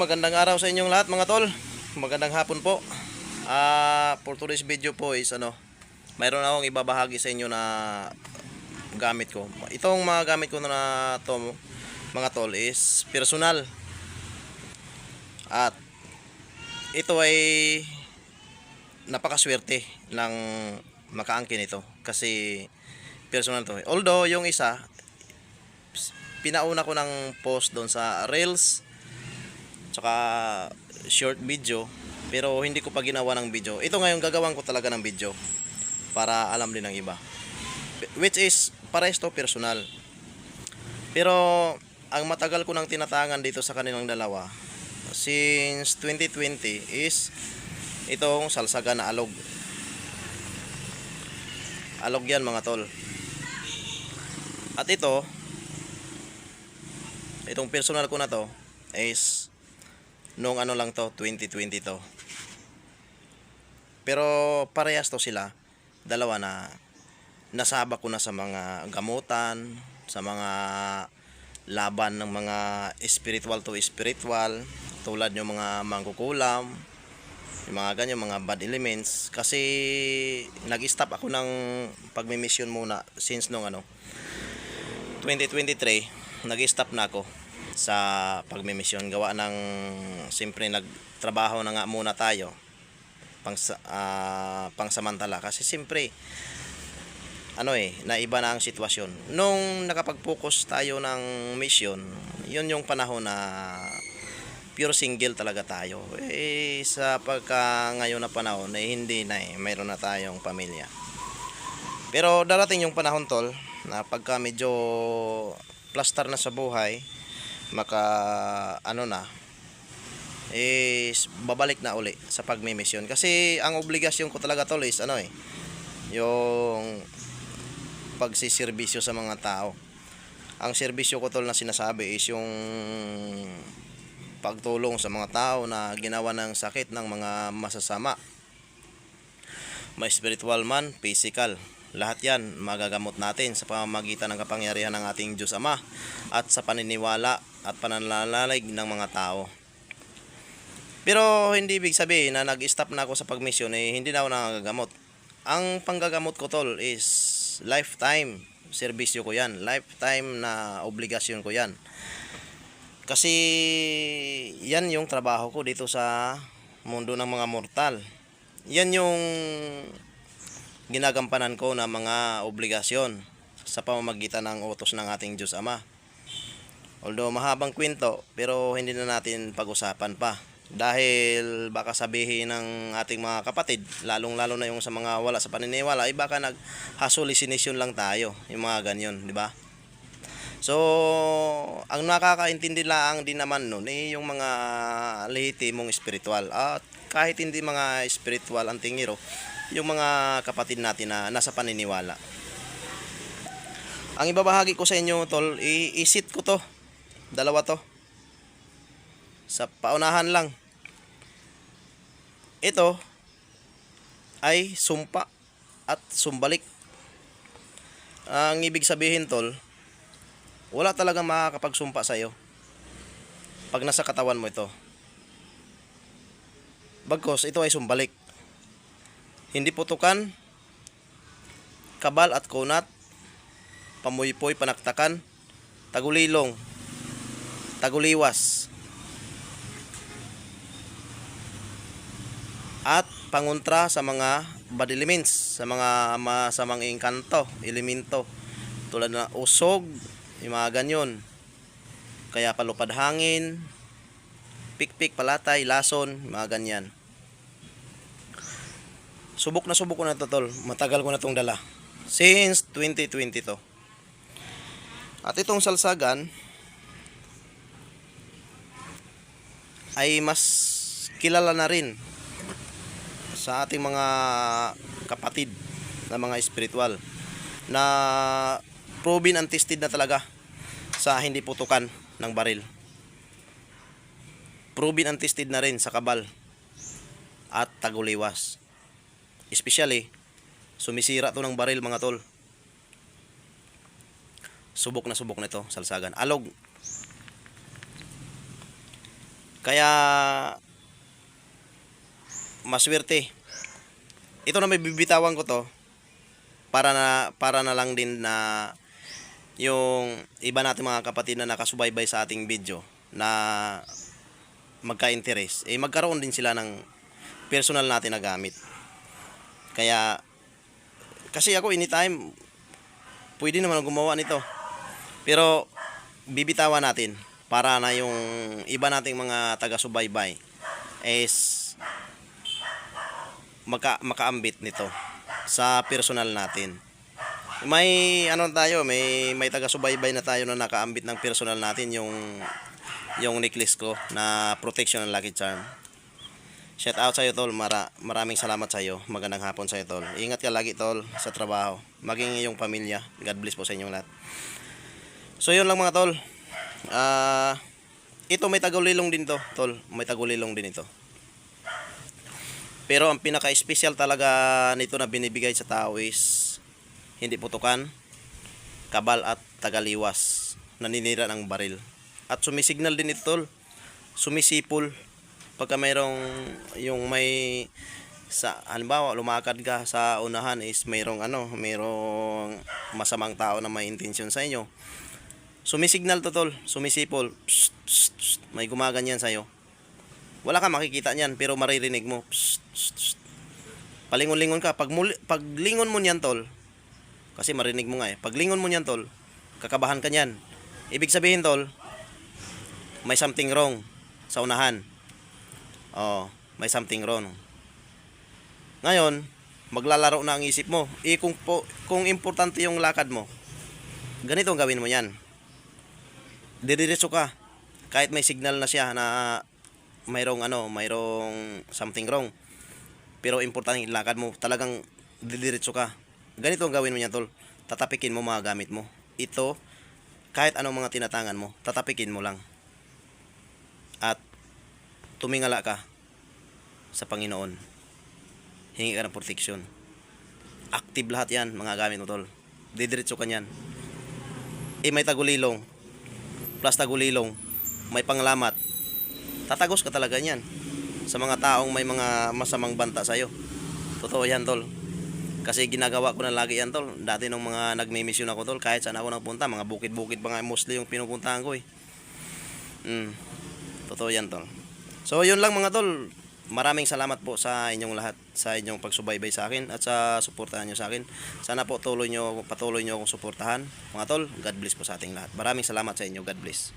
magandang araw sa inyong lahat mga tol. Magandang hapon po. For today's video po is mayroon akong ibabahagi sa inyo na gamit ko. Itong mga gamit ko na to mga tol is personal. At ito ay napakaswerte ng makaangkin ito kasi personal to. Although yung isa pinauna ko ng post doon sa Reels tsaka short video, pero hindi ko pa ginawa ng video. Ito ngayon gagawin ko talaga ng video para alam din ng iba, which is parehas to personal. Pero ang matagal ko nang tinatangan dito sa kanilang dalawa since 2020 is itong salsaga na alog. Alog yan mga tol. At itong personal ko na to is nung lang to 2020 to. Pero parehas to sila dalawa na nasabak ko na sa mga gamutan, sa mga laban ng mga spiritual to spiritual, tulad yung mga mangkukulam, yung mga ganyan, mga bad elements. Kasi nag-stop ako ng pagmi-mission muna since nung 2023, nag-stop na ako sa pagmi-mission. Gawa ng siyempre nagtrabaho na nga muna tayo pangsamantala kasi siyempre naiba na ang sitwasyon. Nung nakapag-focus tayo ng mission, yun yung panahon na pure single talaga tayo. Sa pagka ngayon na panahon hindi na mayroon na tayong pamilya. Pero darating yung panahon tol na pagka medyo plaster na sa buhay, is babalik na uli sa pagmi-mission. Kasi ang obligasyon ko talaga tol is yung pagsiservisyo sa mga tao. Ang serbisyo ko tol na sinasabi is yung pagtulong sa mga tao na ginawa ng sakit ng mga masasama, may spiritual man, physical. Lahat yan magagamot natin sa pamamagitan ng kapangyarihan ng ating Diyos Ama at sa paniniwala at pananalalig ng mga tao. Pero hindi ibig sabihin na nag-stop na ako sa pagmission hindi na ako nagagamot. Ang panggagamot ko tol is lifetime serbisyo ko yan, lifetime na obligasyon ko yan. Kasi yan yung trabaho ko dito sa mundo ng mga mortal. Yan yung ginagampanan ko na mga obligasyon sa pamamagitan ng utos ng ating Diyos Ama. Although mahabang kwento, pero hindi na natin pag-usapan pa. Dahil baka sabihin ng ating mga kapatid, lalong-lalo na yung sa mga wala sa paniniwala, baka nag-hallucination lang tayo, yung mga ganyan, di ba? So, ang nakakaintindi lang din naman nun yung mga lehitimong spiritual. At kahit hindi mga spiritual ang tingiro, yung mga kapatid natin na nasa paniniwala. Ang ibabahagi ko sa inyo tol, isit ko to. Dalawa to. Sa paunahan lang. Ito ay sumpa at sumbalik. Ang ibig sabihin tol, wala talagang makakapagsumpa sa iyo pag nasa katawan mo ito. Bagkos ito ay sumbalik. Hindi putukan, kabal at kunat, pamuypoy, panaktakan, tagulilong, taguliwas, at pangontra sa mga bad elements, sa mga masamang engkanto, elemento, tulad na usog, yung mga ganyan. Kaya palupad hangin, pikpik, palatay, lason, mga ganyan. Subok ko na to tol. Matagal ko na tong dala. Since 2020 to. At itong salsagan ay mas kilala na rin sa ating mga kapatid na mga spiritual na proven and tested na talaga sa hindi putukan ng baril. Proven and tested na rin sa kabal at taguliwas. Especially, sumisira to ng baril mga tol. Subok na ito, salsagan. Alog. Kaya maswerte. Ito na may bibitawan ko to para na lang din na yung iba nating mga kapatid na nakasubaybay sa ating video na magka-interest, magkaroon din sila ng personal natin na gamit. Kaya kasi ako anytime pwede naman gumawa nito. Pero bibitawan natin para na yung iba nating mga taga-subaybay is makaambit nito sa personal natin. May may taga-subaybay na tayo na nakaambit ng personal natin yung necklace ko na protection ng Lucky Charm. Shout out sa iyo tol, maraming salamat sa iyo. Magandang hapon sa iyo tol. Ingat ka lagi tol sa trabaho, maging iyong pamilya. God bless po sa inyong lahat. So yun lang mga tol. Ito may tagulilong din to tol, may tagulilong din ito. Pero ang pinaka-special talaga nito na binibigay sa tao is hindi putukan, kabal at tagaliwas, naninira ng baril. At sumisignal din ito tol, sumisipol pagka mayroong yung may sa halimbawa lumakad ka sa unahan is mayroong masamang tao na may intensyon sa inyo. Sumisignal to tol, sumisipol, psst, psst, psst, may gumaganyan sa iyo. Wala ka makikita niyan pero maririnig mo. Psst, psst, psst. Palingon-lingon ka. Paglingon mo niyan tol, kasi marinig mo nga paglingon mo niyan tol, kakabahan ka niyan. Ibig sabihin tol, may something wrong sa unahan. May something wrong. Ngayon, maglalaro na ang isip mo. Kung importante yung lakad mo, ganito ang gawin mo yan. Didiretso ka. Kahit may signal na siya na mayroong something wrong. Pero importante yung lakad mo, talagang didiretso ka. Ganito ang gawin mo yan tol. Tatapikin mo mga gamit mo. Ito, kahit anong mga tinatangan mo, tatapikin mo lang. At tumingala ka sa Panginoon. Hingi ka ng protection. Active lahat yan, mga gamit mo tol. Didiretso ka yan. May tagulilong. Plus tagulilong. May panglamat. Tatagos ka talaga yan sa mga taong may mga masamang banta sa'yo. Totoo yan tol. Kasi ginagawa ko na lagi yan tol. Dati nung mga nagme-mission ako tol, kahit saan ako nagpunta, mga bukid-bukid pa nga mostly yung pinupuntahan ko Totoo yan tol. So yun lang mga tol. Maraming salamat po sa inyong lahat, sa inyong pagsubaybay sa akin at sa suportahan nyo sa akin. Sana po patuloy nyo akong suportahan mga tol. God bless po sa ating lahat. Maraming salamat sa inyo. God bless.